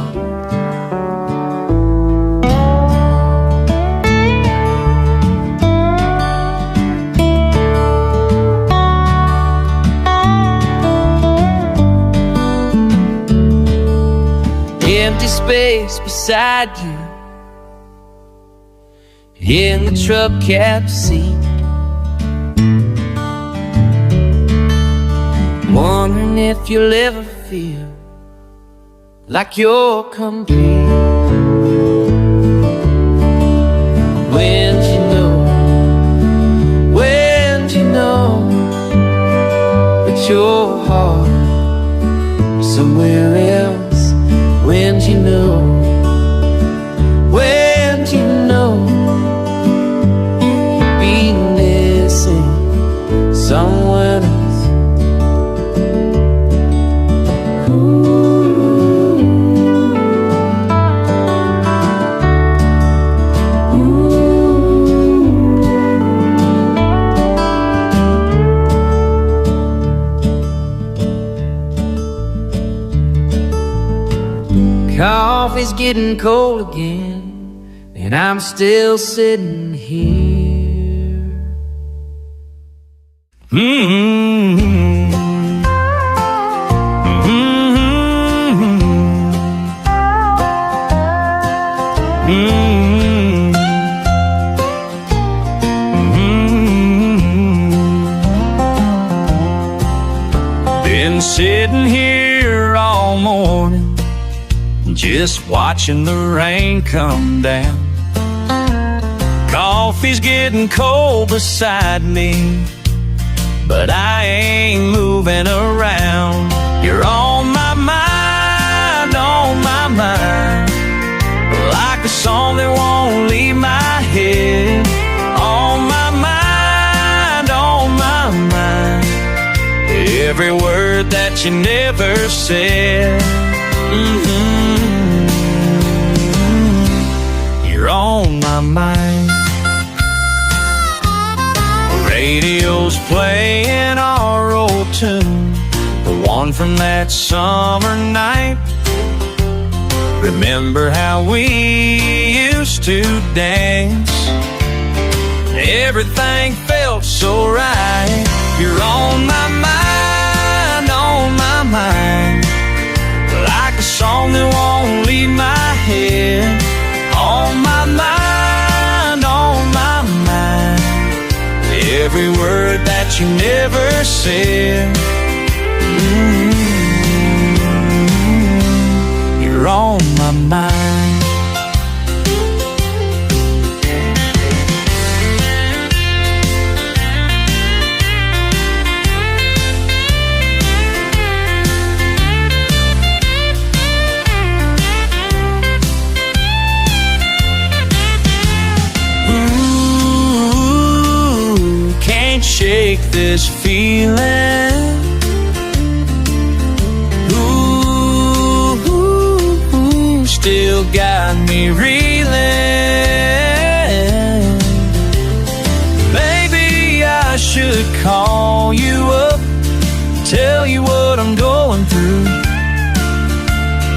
Empty space beside you in the truck cab seat, wondering if you'll ever feel like you're complete. When'd you know? When'd you know that your heart was somewhere else? When'd you know? When'd you know you'd be missing someone else? Coffee's getting cold again, and I'm still sitting here. Been sitting here all morning, just watching the rain come down. Coffee's getting cold beside me, but I ain't moving around. You're on my mind, like a song that won't leave my head. On my mind, every word that you never said. You're on my mind. Radio's playing our old tune, the one from that summer night. Remember how we used to dance? Everything felt so right. You're on my mind, like a song that won't leave my head. On my mind, every word that you never said. You're on my mind. Shake this feeling. Ooh, still got me reeling. Maybe I should call you up, tell you what I'm going through,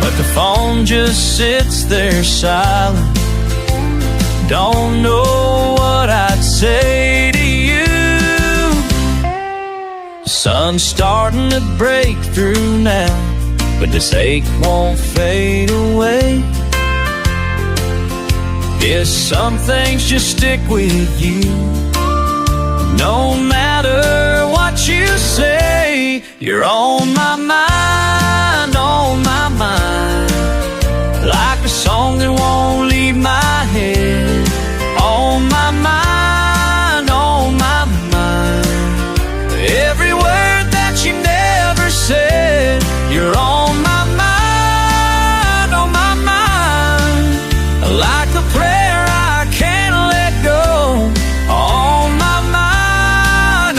but the phone just sits there silent. Don't know what I'd say to you. Sun's starting to break through now, but this ache won't fade away. Yes, some things just stick with you, no matter what you say. You're on my mind, like a song that won't leave my head. On my mind, every word that you never said. You're on my mind, like a prayer I can't let go. On my mind,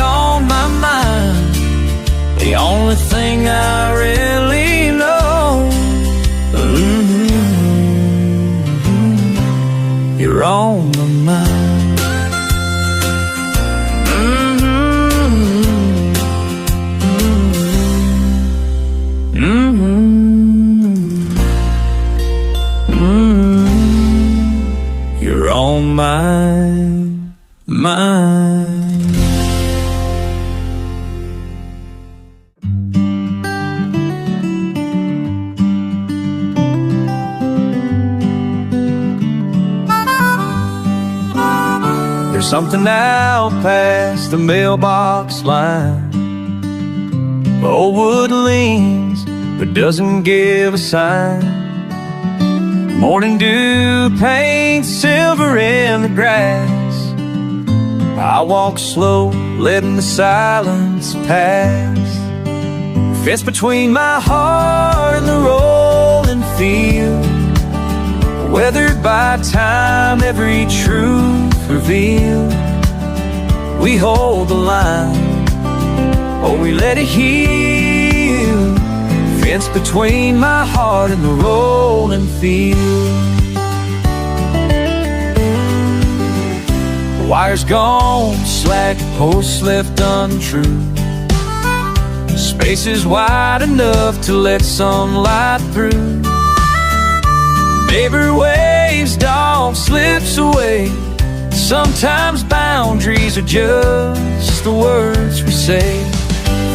the only thing I really know. You're on my mind. You're on my mind. There's something out past the mailbox line. The old wood leans, but doesn't give a sign. Morning dew paints silver in the grass. I walk slow, letting the silence pass. The fence between my heart and the rolling field, weathered by time, every truth revealed. We hold the line, or we let it heal. Fence between my heart and the rolling field. The wire's gone, slack posts left untrue. Space is wide enough to let sunlight through. Neighbor waves, dog slips away. Sometimes boundaries are just the words we say.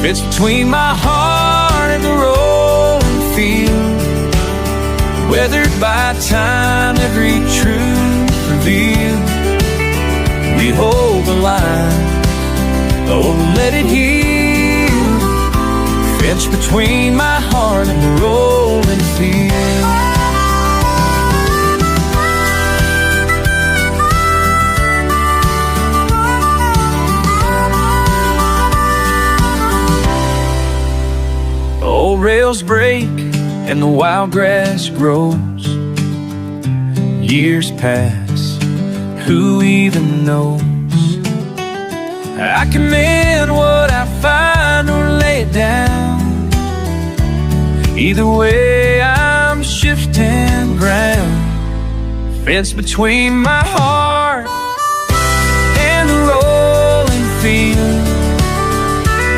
Fence between my heart and the rolling field, weathered by time, every truth revealed. We hold the line, oh, let it heal. Fence between my heart and the rolling field. old rails break and the wild grass grows. Years pass, who even knows? I can mend what I find or lay it down. Either way, I'm shifting ground. Fence between my heart and the rolling field,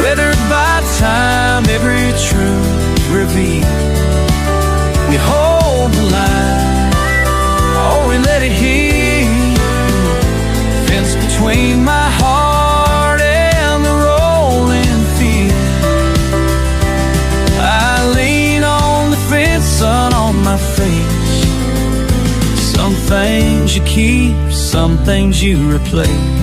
weathered by time, every truth revealed. We hold the line, or we let it heal. Fence between my heart and the rolling field. I lean on the fence, sun on my face. Some things you keep, some things you replace.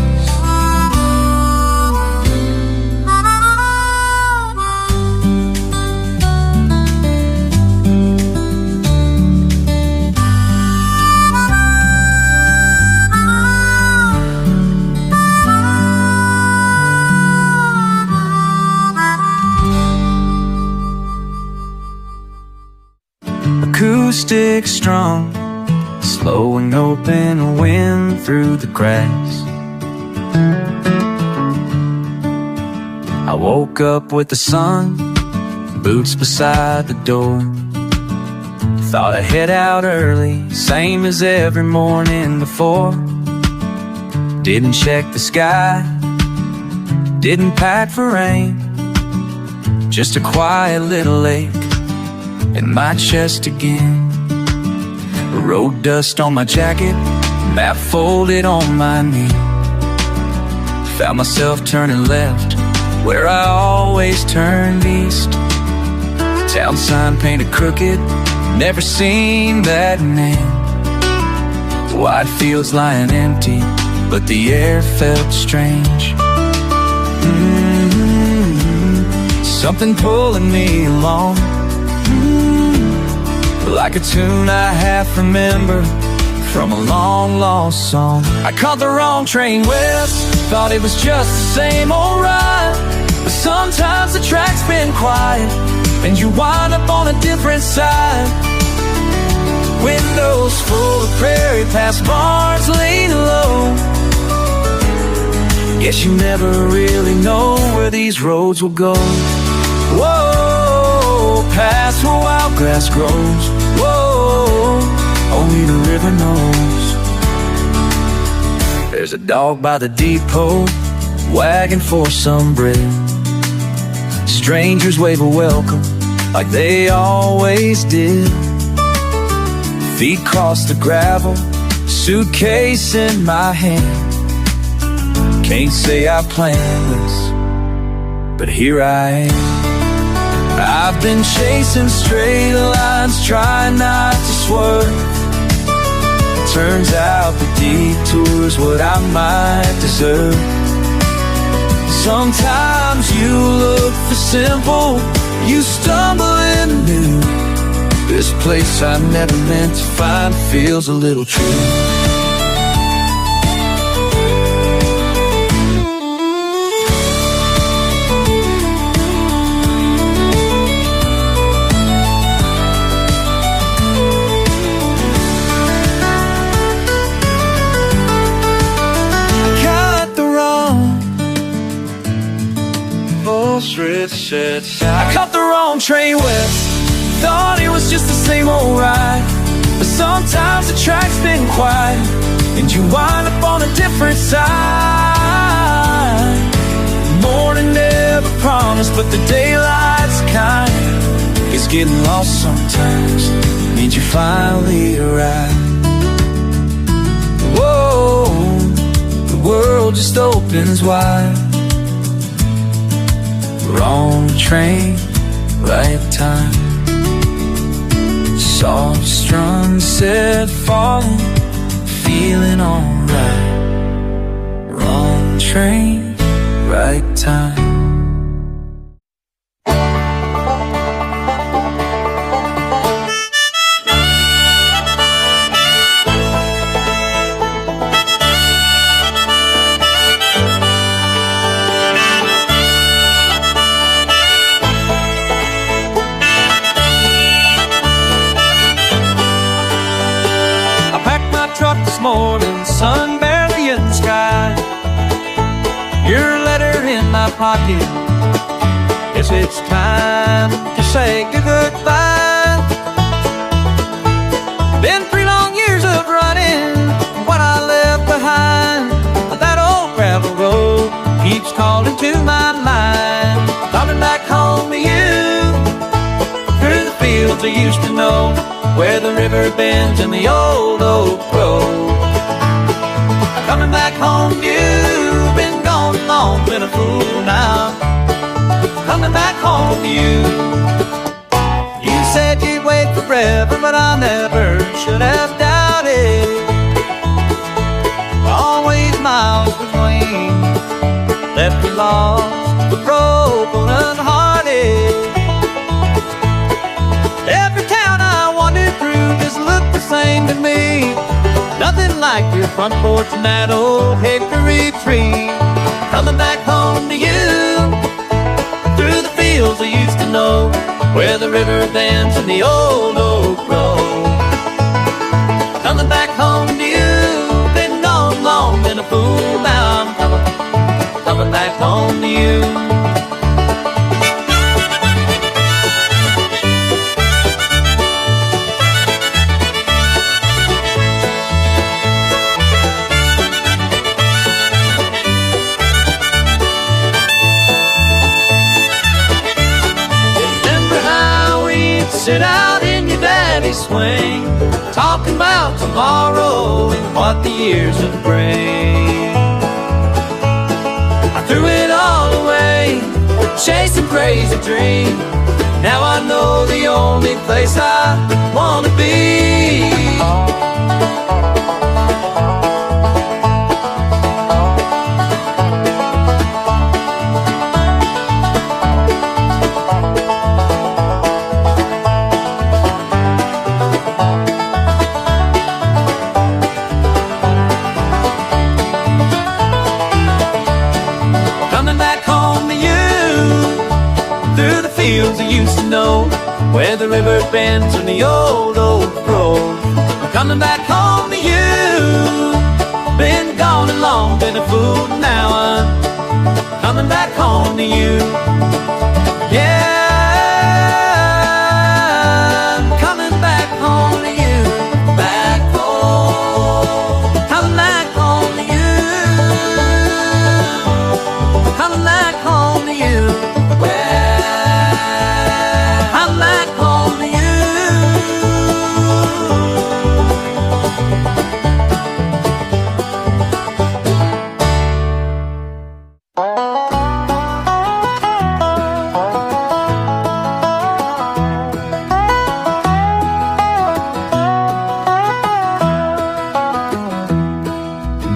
Acoustic strong, slowing open a wind through the cracks. I woke up with the sun, boots beside the door. Thought I'd head out early, same as every morning before. Didn't check the sky, didn't pack for rain. Just a quiet little ache in my chest again. Road dust on my jacket, map folded on my knee. Found myself turning left where I always turned east. Town sign painted crooked, never seen that name. Wide fields lying empty, but the air felt strange. Something pulling me along, like a tune I half remember from a long lost song. I caught the wrong train west, thought it was just the same old ride. But sometimes the track's been quiet and you wind up on a different side. Windows full of prairie, past barns leaning low. Guess you never really know where these roads will go. Whoa, past where wild grass grows. Whoa, only the river knows. There's a dog by the depot, wagging for some bread. Strangers wave a welcome, like they always did. Feet cross the gravel, suitcase in my hand. Can't say I planned this, but here I am. I've been chasing straight lines, trying not to swerve. Turns out the detour's what I might deserve. Sometimes you look for simple, you stumble into new. This place I never meant to find feels a little true. I caught the wrong train west, thought it was just the same old ride. But sometimes the track's been quiet and you wind up on a different side. Morning never promised, but the daylight's kind. It's getting lost sometimes, means you finally arrive. Whoa, the world just opens wide. Wrong train, right time. Soft strung, set falling, feeling alright. Wrong train, right time. your letter in my pocket. Guess it's time to say goodbye. Been 3 long years of running, what I left behind. But that old gravel road keeps calling to my mind. Coming back home to you, through the fields I used to know, where the river bends in the old oak grove. Coming back home to you, been gone long, been a fool now. Coming back home to you. You said you'd wait forever, but I never should have doubted. Always miles between, left me lost, broken and hearted. Every town I wandered through just looked the same to me. Nothing like your front porch and that old hickory tree. Coming back home to you, through the fields I used to know, where the river bends in the old oak grove. Coming back home to you, been gone long, been a fool. Now I'm coming back home to you. Sit out in your daddy's swing, talking about tomorrow and what the years would bring. I threw it all away, chasing crazy dreams. Now I know the only place I wanna be. Fields I used to know, where the river bends in the old oak grove. I'm coming back home to you. Been gone and long, been a fool. Now I'm coming back home to you. Yeah, I'm coming back home to you. Back home, coming back home to you. Coming back home to you.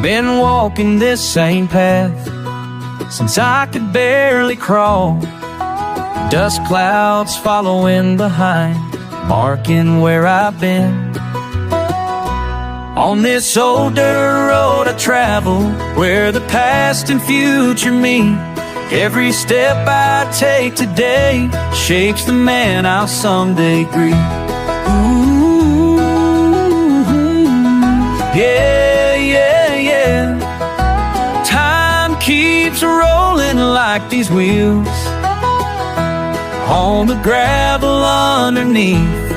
Been walking this same path since I could barely crawl. Dust clouds following behind, marking where I've been. On this old dirt road I travel, where the past and future meet. Every step I take today shapes the man I'll someday greet. Ooh, yeah, yeah, yeah. Time keeps rolling like these wheels on the gravel underneath.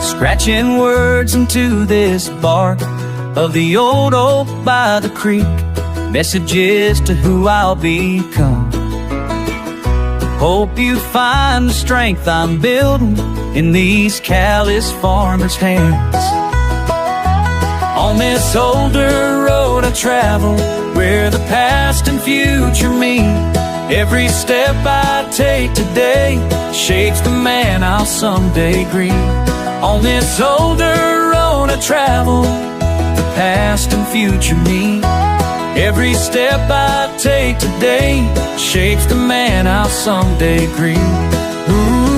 Scratching words into this bark of the old oak by the creek, messages to who I'll become. Hope you find the strength I'm building in these callous farmers' hands. On this older road I travel, where the past and future meet. Every step I take today shapes the man I'll someday greet. On this older road I travel, the past and future meet. Every step I take today shapes the man I'll someday greet. Ooh,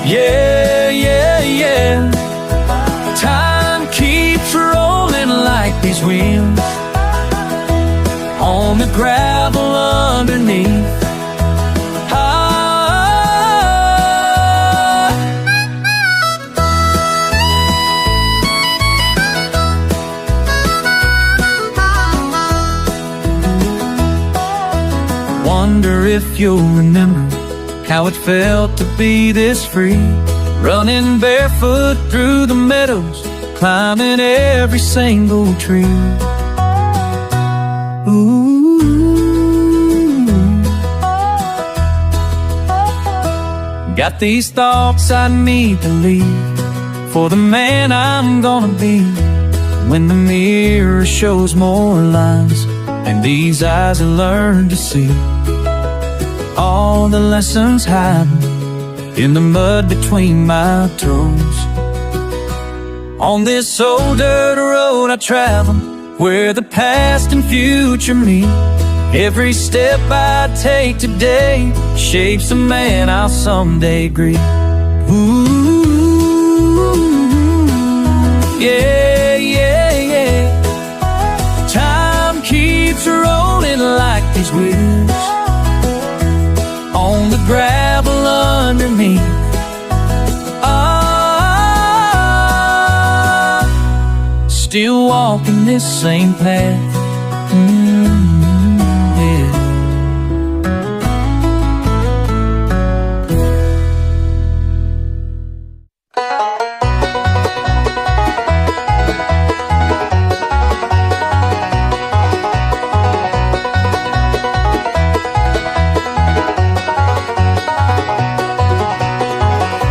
yeah, yeah, yeah. Time keeps rolling like these wheels on the gravel underneath. Ah, you'll remember how it felt to be this free, running barefoot through the meadows, climbing every single tree. Ooh. Got these thoughts I need to leave for the man I'm gonna be when the mirror shows more lines and these eyes have learned to see all the lessons hiding in the mud between my toes. On this old dirt road I travel, where the past and future meet, every step I take today shapes the man I'll someday greet. Ooh, yeah, yeah, yeah. Time keeps rolling like these wheels on the gravel underneath. Still walking this same path. Yeah.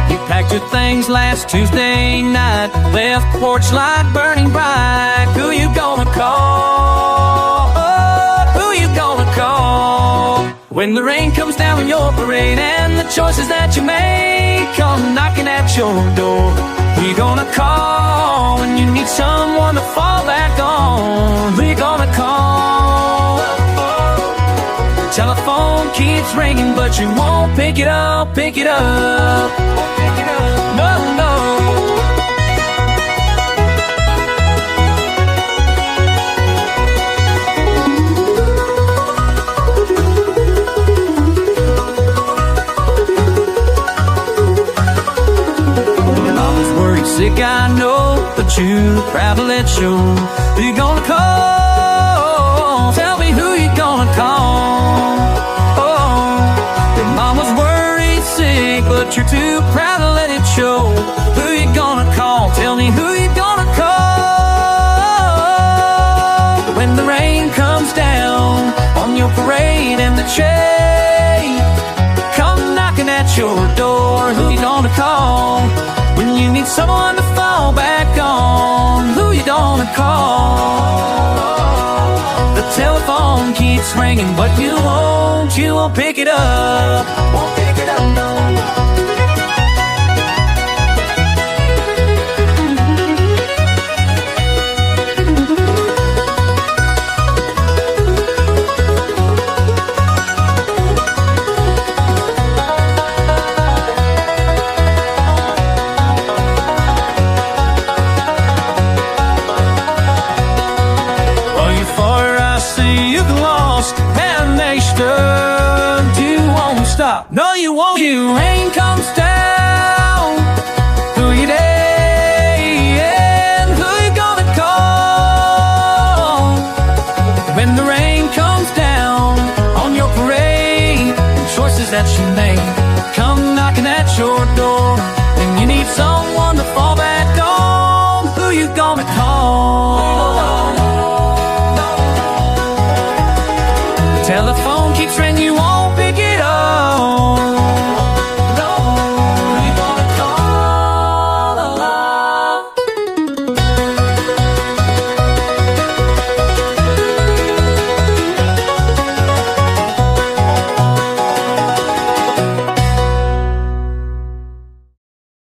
You packed your things last Tuesday night, left the porch light burning bright. Who you gonna call? Oh, who you gonna call? When the rain comes down on your parade and the choices that you make come knocking at your door, who you gonna call when you need someone to fall back on? Who you gonna call? The telephone keeps ringing, but you won't pick it up, pick it up. No, no. Sick, I know, but you proud to let show. Who you gonna call? Tell me who you gonna call. Oh, your mama's worried sick, but you're too proud to let it show. Who you gonna call? Tell me who you gonna call. When the rain comes down on your parade and the shade come knocking at your door, who you gonna call? When you need someone to fall back on, who you gonna call? The telephone keeps ringing, but you won't pick it up. Won't pick it up, no. No, you won't. When rain comes down through your day, and who you gonna call? When the rain comes down on your parade, choices that you make come knocking at your door, and you need someone to fall back